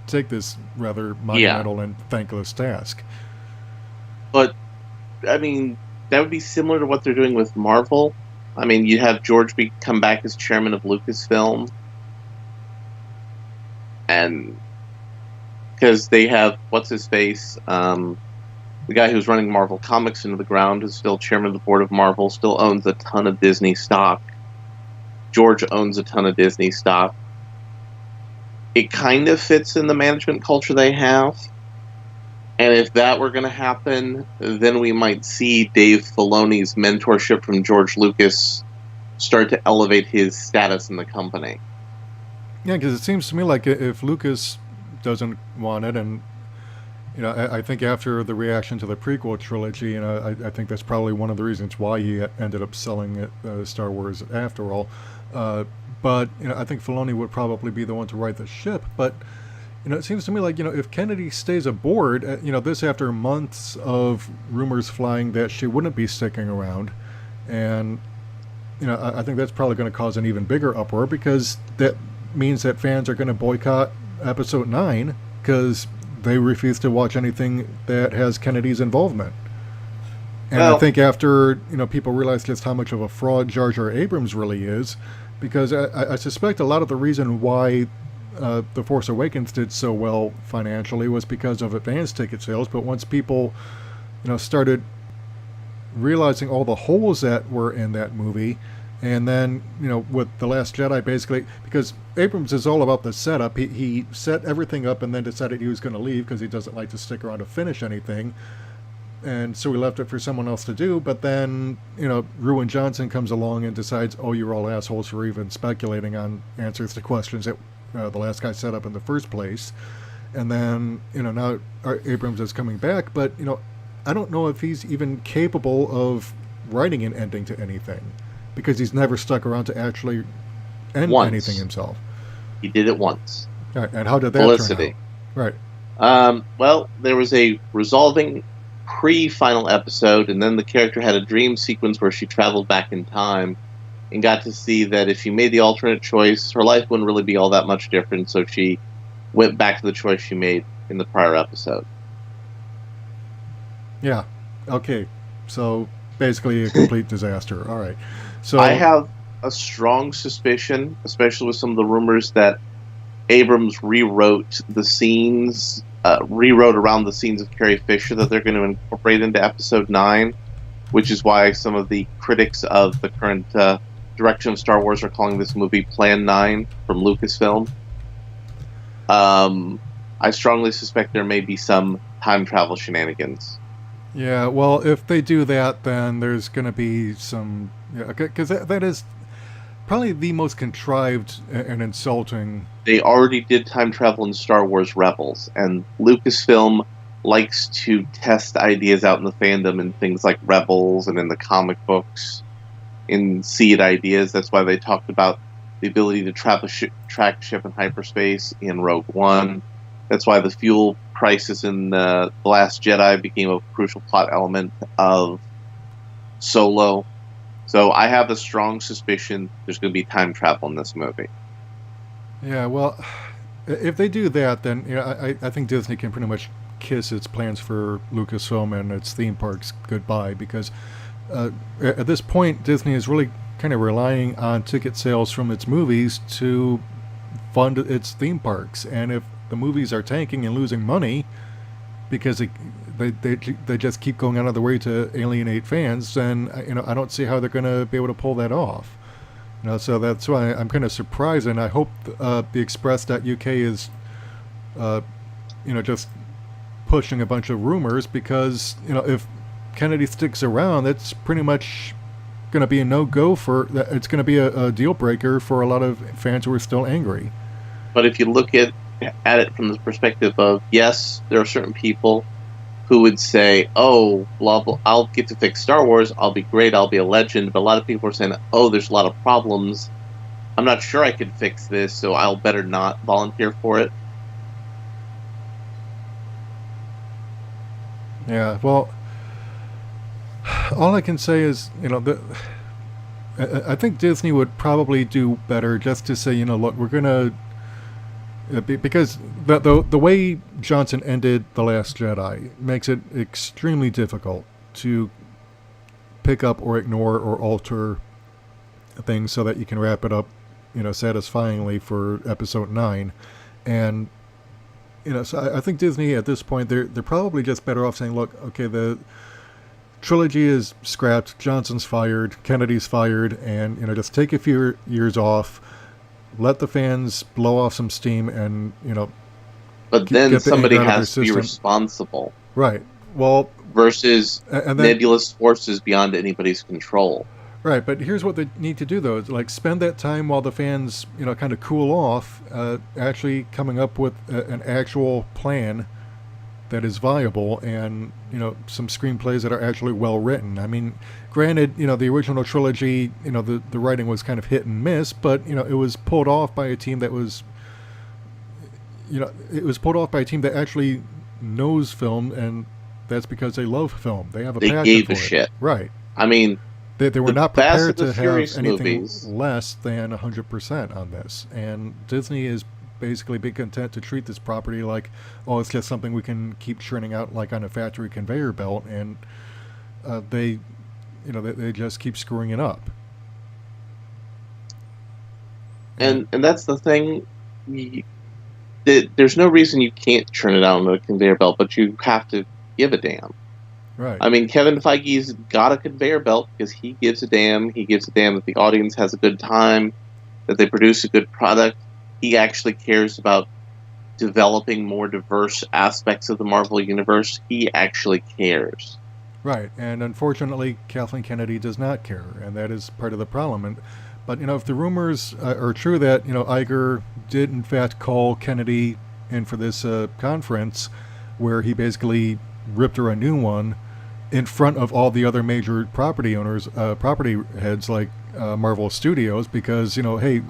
A: take this rather monumental and thankless task.
B: But, that would be similar to what they're doing with Marvel. You have George come back as chairman of Lucasfilm, and because they have, what's-his-face, the guy who's running Marvel Comics into the ground is still chairman of the board of Marvel, still owns a ton of Disney stock. George owns a ton of Disney stock. It kind of fits in the management culture they have. And if that were going to happen, then we might see Dave Filoni's mentorship from George Lucas start to elevate his status in the company.
A: Yeah, because it seems to me like if Lucas doesn't want it, and I think after the reaction to the prequel trilogy, I think that's probably one of the reasons why he ended up selling it, Star Wars after all. But I think Filoni would probably be the one to right the ship. But it seems to me like if Kennedy stays aboard, this after months of rumors flying that she wouldn't be sticking around, and I think that's probably going to cause an even bigger uproar, because that means that fans are going to boycott Episode 9 because they refuse to watch anything that has Kennedy's involvement. And I think after people realize just how much of a fraud Jar Jar Abrams really is, because I suspect a lot of the reason why The Force Awakens did so well financially was because of advance ticket sales. But once people started realizing all the holes that were in that movie, and then with The Last Jedi, basically because Abrams is all about the setup. He set everything up and then decided he was going to leave because he doesn't like to stick around to finish anything, and so he left it for someone else to do. But then Ruin Johnson comes along and decides, oh, you're all assholes for even speculating on answers to questions that the last guy set up in the first place. And then now Abrams is coming back, but I don't know if he's even capable of writing an ending to anything, because he's never stuck around to actually end anything himself.
B: He did it once.
A: Right, and how did that
B: Felicity.
A: turn out? Right.
B: Well, there was a resolving pre-final episode, and then the character had a dream sequence where she traveled back in time and got to see that if she made the alternate choice, her life wouldn't really be all that much different, so she went back to the choice she made in the prior episode.
A: Yeah. Okay. So basically a complete disaster. All right. So
B: I have a strong suspicion, especially with some of the rumors, that Abrams rewrote around the scenes of Carrie Fisher that they're going to incorporate into Episode 9, which is why some of the critics of the current direction of Star Wars are calling this movie Plan 9 from Lucasfilm. I strongly suspect there may be some time travel shenanigans.
A: Yeah, well, if they do that, then there's going to be some... because that is probably the most contrived and insulting...
B: They already did time travel in Star Wars Rebels, and Lucasfilm likes to test ideas out in the fandom in things like Rebels and in the comic books, in seed ideas. That's why they talked about the ability to track ship in hyperspace in Rogue One. That's why the fuel crisis in The Last Jedi became a crucial plot element of Solo. So I have a strong suspicion there's going to be time travel in this movie.
A: Yeah, well, if they do that, then I think Disney can pretty much kiss its plans for Lucasfilm and its theme parks goodbye, because at this point, Disney is really kind of relying on ticket sales from its movies to fund its theme parks. And if the movies are tanking and losing money because they just keep going out of the way to alienate fans, then I don't see how they're going to be able to pull that off. So that's why I'm kind of surprised, and I hope the Express.uk is just pushing a bunch of rumors, because if Kennedy sticks around, that's pretty much going to be a no-go for... It's going to be a deal breaker for a lot of fans who are still angry.
B: But if you look at it from the perspective of, yes, there are certain people who would say, oh, blah, blah, I'll get to fix Star Wars, I'll be great, I'll be a legend. But a lot of people are saying, oh, there's a lot of problems, I'm not sure I can fix this, so I'll better not volunteer for it.
A: Yeah, well, all I can say is, I think Disney would probably do better just to say, look, we're going to... Because the way Johnson ended The Last Jedi makes it extremely difficult to pick up or ignore or alter things so that you can wrap it up, satisfyingly for Episode 9. And, so I think Disney at this point, they're probably just better off saying, look, okay, the trilogy is scrapped, Johnson's fired, Kennedy's fired, and, just take a few years off, let the fans blow off some steam, and
B: But then somebody has to be responsible,
A: right? Well,
B: versus nebulous forces beyond anybody's control.
A: Right, but here's what they need to do, though: is spend that time while the fans, kind of cool off, actually coming up with an actual plan that is viable, and some screenplays that are actually well written. I mean, granted, the original trilogy, the writing was kind of hit and miss, but it was pulled off by a team that was, that actually knows film, and that's because they love film. They have a passion for it.
B: They gave a shit.
A: Right.
B: I mean,
A: they were not prepared to have anything
B: movies.
A: less than 100% on this, and Disney is basically be content to treat this property like, oh, it's just something we can keep churning out like on a factory conveyor belt, and they just keep screwing it up.
B: And that's the thing. There's no reason you can't churn it out on a conveyor belt, but you have to give a damn.
A: Right.
B: I mean, Kevin Feige's got a conveyor belt because he gives a damn. He gives a damn that the audience has a good time, that they produce a good product. He actually cares about developing more diverse aspects of the Marvel Universe. He actually cares.
A: Right. And unfortunately, Kathleen Kennedy does not care, and that is part of the problem. But if the rumors are true that Iger did in fact call Kennedy in for this conference, where he basically ripped her a new one in front of all the other major property owners, property heads like Marvel Studios, because hey,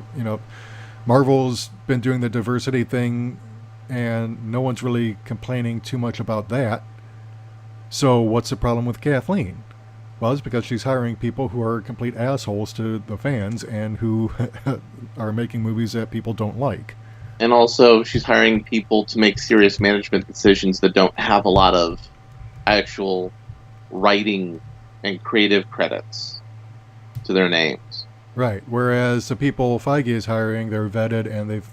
A: Marvel's been doing the diversity thing, and no one's really complaining too much about that. So what's the problem with Kathleen? Well, it's because she's hiring people who are complete assholes to the fans and who are making movies that people don't like.
B: And also, she's hiring people to make serious management decisions that don't have a lot of actual writing and creative credits to their names.
A: Right. Whereas the people Feige is hiring, they're vetted, and they've,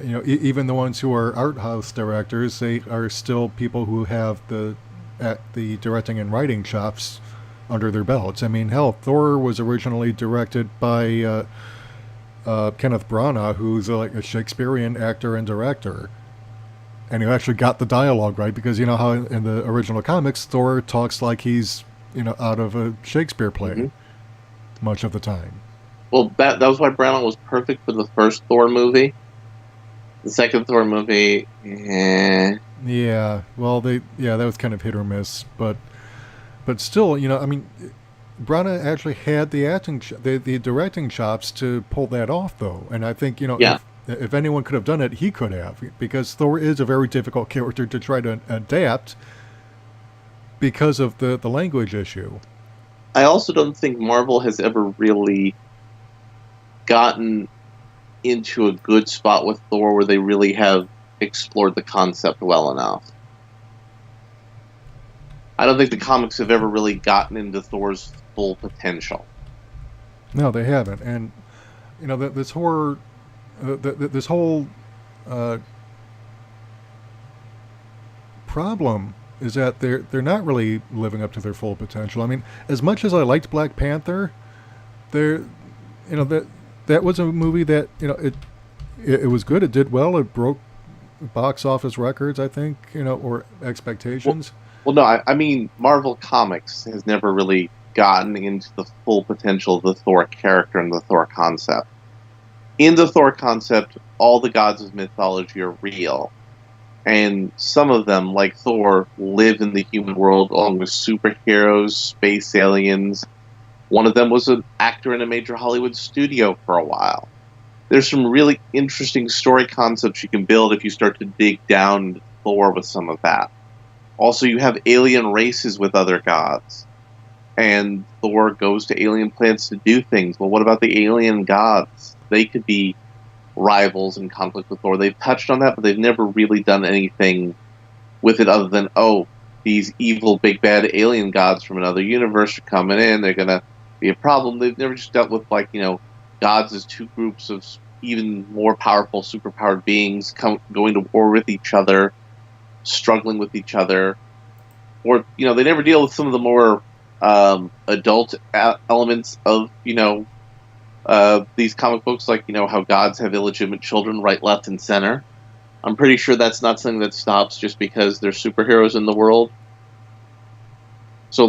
A: even the ones who are art house directors, they are still people who have the directing and writing chops under their belts. I mean, hell, Thor was originally directed by Kenneth Branagh, who's like a Shakespearean actor and director, and who actually got the dialogue right, because you know how in the original comics Thor talks like he's out of a Shakespeare play much of the time.
B: Well, that was why Branagh was perfect for the first Thor movie. The second Thor movie,
A: Yeah, well, that was kind of hit or miss, but still, I mean, Branagh actually had the the directing chops to pull that off, though, and I think if anyone could have done it, he could have, because Thor is a very difficult character to try to adapt because of the language issue.
B: I also don't think Marvel has ever really gotten into a good spot with Thor where they really have explored the concept well enough. I don't think the comics have ever really gotten into Thor's full potential.
A: No, they haven't, and this horror, this whole problem is that they're not really living up to their full potential. I mean, as much as I liked Black Panther, that was a movie that it was good. It did well. It broke box office records, I think, or expectations.
B: Well, no, I mean, Marvel Comics has never really gotten into the full potential of the Thor character and the Thor concept. In the Thor concept, all the gods of mythology are real. And some of them, like Thor, live in the human world along with superheroes, space aliens. One of them was an actor in a major Hollywood studio for a while. There's some really interesting story concepts you can build if you start to dig down into Thor with some of that. Also, you have alien races with other gods. And Thor goes to alien planets to do things. Well, what about the alien gods? They could be rivals in conflict with Thor. They've touched on that, but they've never really done anything with it other than, these evil big bad alien gods from another universe are coming in. They're going to be a problem. They've never just dealt with, gods as two groups of even more powerful, superpowered beings going to war with each other, struggling with each other. Or, they never deal with some of the more adult elements of, these comic books, like, how gods have illegitimate children right, left, and center. I'm pretty sure that's not something that stops just because there's superheroes in the world. So,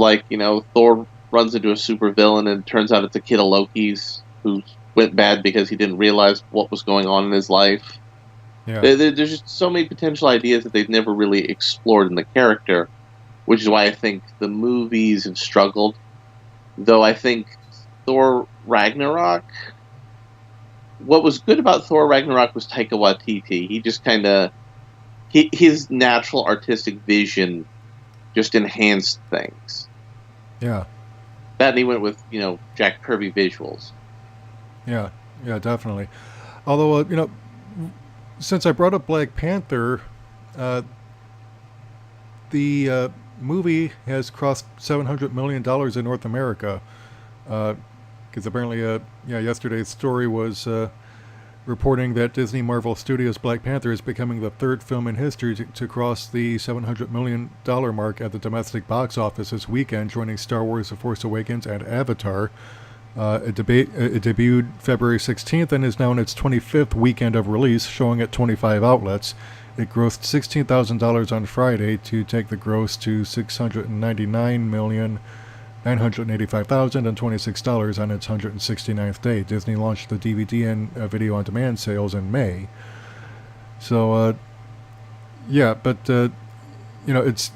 B: Thor runs into a supervillain and it turns out it's a kid of Loki's who went bad because he didn't realize what was going on in his life.
A: Yeah.
B: There's just so many potential ideas that they've never really explored in the character, which is why I think the movies have struggled. Though I think Thor Ragnarok, what was good about Thor Ragnarok was Taika Waititi. He just kind of, his natural artistic vision just enhanced things.
A: Yeah.
B: That, and he went with, Jack Kirby visuals.
A: Yeah, definitely. Although, since I brought up Black Panther, the movie has crossed $700 million in North America. Because apparently, yesterday's story was reporting that Disney Marvel Studios' Black Panther is becoming the third film in history to cross the $700 million mark at the domestic box office this weekend, joining Star Wars The Force Awakens and Avatar. It debuted February 16th and is now in its 25th weekend of release, showing at 25 outlets. It grossed $16,000 on Friday to take the gross to $699,985,026 on its 169th day. Disney launched the DVD and video on demand sales in May. So, it's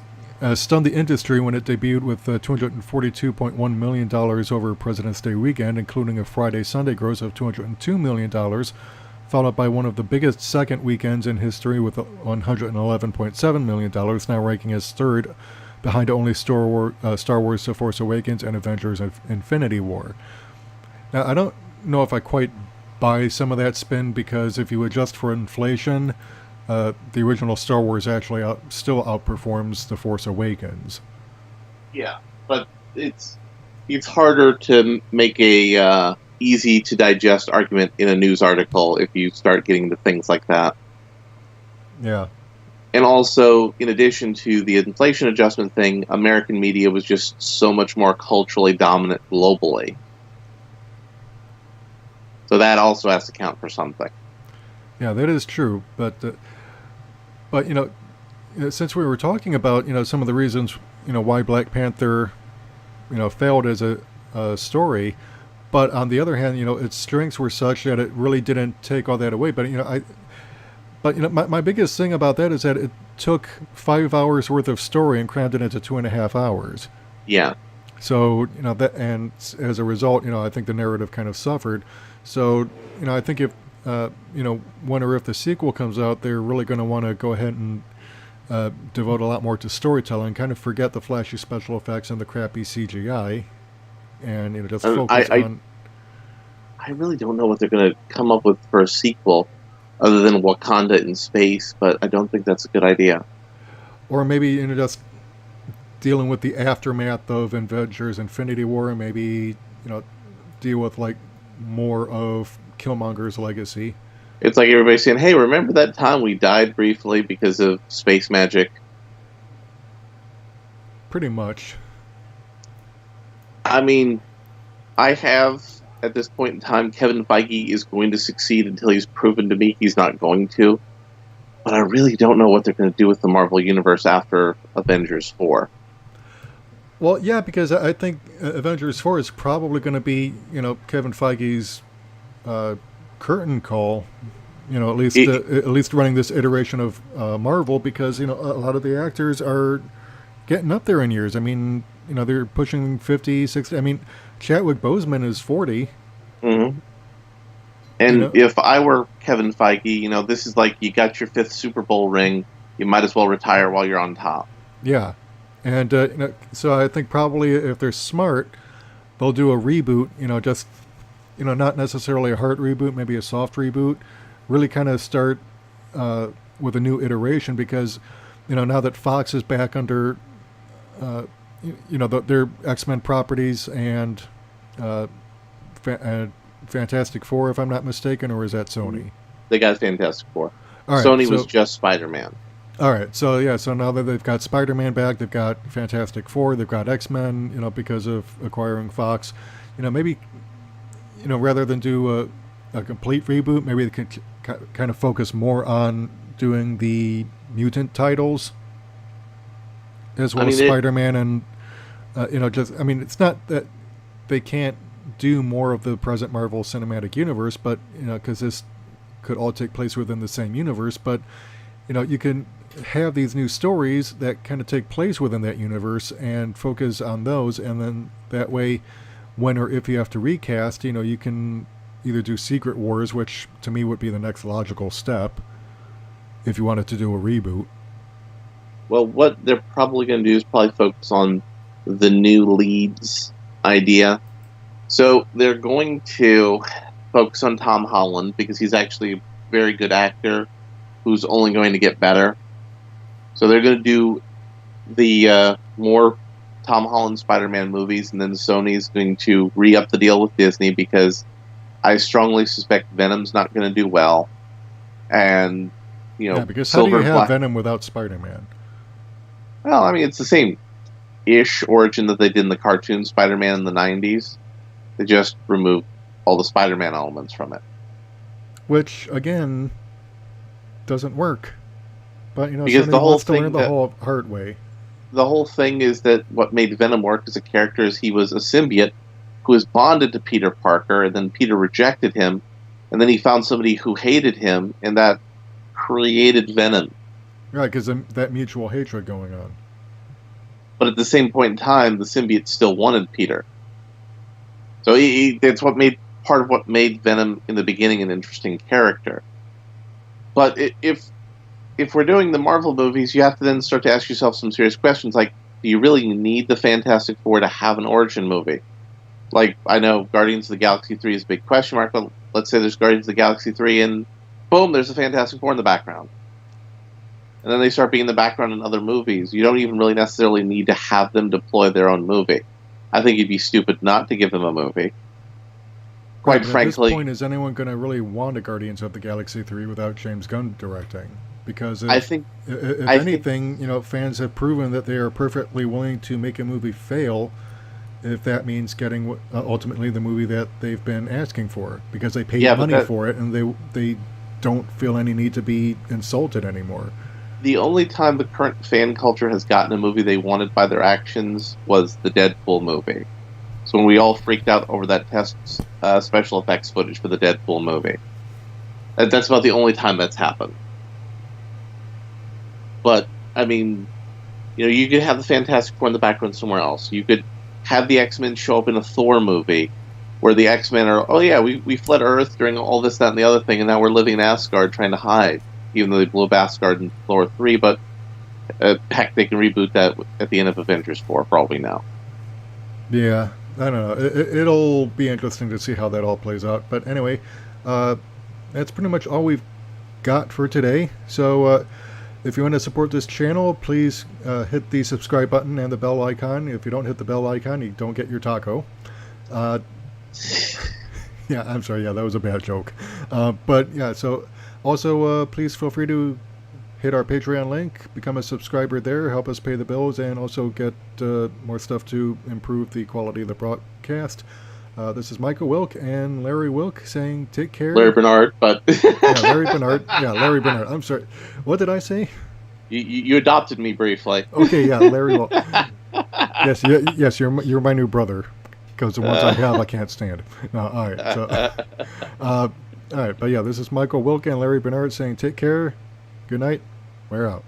A: stunned the industry when it debuted with $242.1 million over President's Day weekend, including a Friday-Sunday gross of $202 million, followed by one of the biggest second weekends in history with $111.7 million, now ranking as third, behind only Star Wars The Force Awakens and Avengers Infinity War. Now, I don't know if I quite buy some of that spin, because if you adjust for inflation, the original Star Wars actually still outperforms The Force Awakens.
B: Yeah, but it's harder to make a easy to digest argument in a news article if you start getting to things like that.
A: Yeah.
B: And also, in addition to the inflation adjustment thing, American media was just so much more culturally dominant globally. So that also has to count for something.
A: Yeah, that is true. But since we were talking about some of the reasons why Black Panther failed as a story, but on the other hand, its strengths were such that it really didn't take all that away. But my biggest thing about that is that it took 5 hours worth of story and crammed it into 2.5 hours.
B: Yeah.
A: So that, and as a result, I think the narrative kind of suffered. So I think if when or if the sequel comes out, they're really going to want to go ahead and devote a lot more to storytelling, kind of forget the flashy special effects and the crappy CGI, and just focus on.
B: I really don't know what they're going to come up with for a sequel, other than Wakanda in space. But I don't think that's a good idea.
A: Or maybe just dealing with the aftermath of Avengers Infinity War, and maybe deal with like more of Killmonger's legacy.
B: It's like everybody's saying, hey, remember that time we died briefly because of space magic?
A: Pretty much.
B: I mean, I have, at this point in time, Kevin Feige is going to succeed until he's proven to me he's not going to. But I really don't know what they're going to do with the Marvel Universe after Avengers 4.
A: Well, yeah, because I think Avengers 4 is probably going to be, Kevin Feige's curtain call, at least running this iteration of Marvel, because a lot of the actors are getting up there in years. I mean, they're pushing 50, 60. I mean, Chadwick Boseman is 40.
B: Mm-hmm. And if I were Kevin Feige, this is like you got your 5th Super Bowl ring. You might as well retire while you're on top.
A: Yeah, and so I think probably if they're smart, they'll do a reboot. Just not necessarily a hard reboot, maybe a soft reboot. Really kind of start with a new iteration, because now that Fox is back under their X-Men properties and Fantastic Four, if I'm not mistaken, or is that Sony?
B: They got Fantastic Four.
A: Right,
B: Sony was just Spider-Man.
A: All right, so now that they've got Spider-Man back, they've got Fantastic Four, they've got X-Men, because of acquiring Fox, maybe, rather than do a complete reboot, maybe they can kind of focus more on doing the mutant titles as well as Spider-Man, and it's not that they can't do more of the present Marvel Cinematic Universe, but because this could all take place within the same universe, but you can have these new stories that kind of take place within that universe and focus on those, and then that way, when or if you have to recast, you can either do Secret Wars, which to me would be the next logical step if you wanted to do a reboot.
B: Well, what they're probably going to do is probably focus on the new leads idea. So they're going to focus on Tom Holland, because he's actually a very good actor who's only going to get better. So they're going to do the more Tom Holland Spider-Man movies, and then Sony's going to re-up the deal with Disney, because I strongly suspect Venom's not going to do well, and
A: Yeah, because how do you
B: Silver
A: have
B: Black.
A: Venom without Spider-Man?
B: Well, I mean, it's the same ish origin that they did in the cartoon Spider-Man in the '90s. They just removed all the Spider-Man elements from it.
A: Which, again, doesn't work. But,
B: Because
A: Sony wants to learn the whole hard way.
B: the whole thing is that what made Venom work as a character is he was a symbiote who was bonded to Peter Parker, and then Peter rejected him, and then he found somebody who hated him, and that created Venom.
A: Right, because that mutual hatred going on.
B: But at the same point in time, the symbiote still wanted Peter. So that's what made part of what made Venom in the beginning an interesting character. But if we're doing the Marvel movies, you have to then start to ask yourself some serious questions, like, do you really need the Fantastic Four to have an origin movie? Like, I know Guardians of the Galaxy 3 is a big question mark, but let's say there's Guardians of the Galaxy 3, and boom, there's the Fantastic Four in the background. And then they start being in the background in other movies. You don't even really necessarily need to have them deploy their own movie. I think it'd be stupid not to give them a movie. Quite frankly,
A: at this point, is anyone going to really want a Guardians of the Galaxy 3 without James Gunn directing? Because if anything, fans have proven that they are perfectly willing to make a movie fail if that means getting ultimately the movie that they've been asking for, because they paid money for it and they don't feel any need to be insulted anymore.
B: The only time the current fan culture has gotten a movie they wanted by their actions was the Deadpool movie. So when we all freaked out over that test special effects footage for the Deadpool movie. That's about the only time that's happened. But, I mean, you could have the Fantastic Four in the background somewhere else. You could have the X-Men show up in a Thor movie where the X-Men are, oh yeah, we fled Earth during all this, that, and the other thing, and now we're living in Asgard trying to hide, even though they blew up Asgard in Thor 3, but heck, they can reboot that at the end of Avengers 4, for all we know.
A: Yeah, I don't know. It'll be interesting to see how that all plays out. But anyway, that's pretty much all we've got for today. So if you want to support this channel, please hit the subscribe button and the bell icon. If you don't hit the bell icon, you don't get your taco. Yeah, I'm sorry. Yeah, that was a bad joke. But yeah, so also please feel free to hit our Patreon link, become a subscriber there, help us pay the bills, and also get more stuff to improve the quality of the broadcast. This is Michael Wilk and Larry Wilk saying take care.
B: Larry Bernard, but...
A: yeah, Larry Bernard. Yeah, Larry Bernard. I'm sorry. What did I say?
B: You adopted me briefly.
A: Okay, yeah, Larry Wilk. Yes, you're my new brother. Because the ones I have, I can't stand. No, all right. So, all right, but yeah, this is Michael Wilk and Larry Bernard saying take care. Good night. We're out.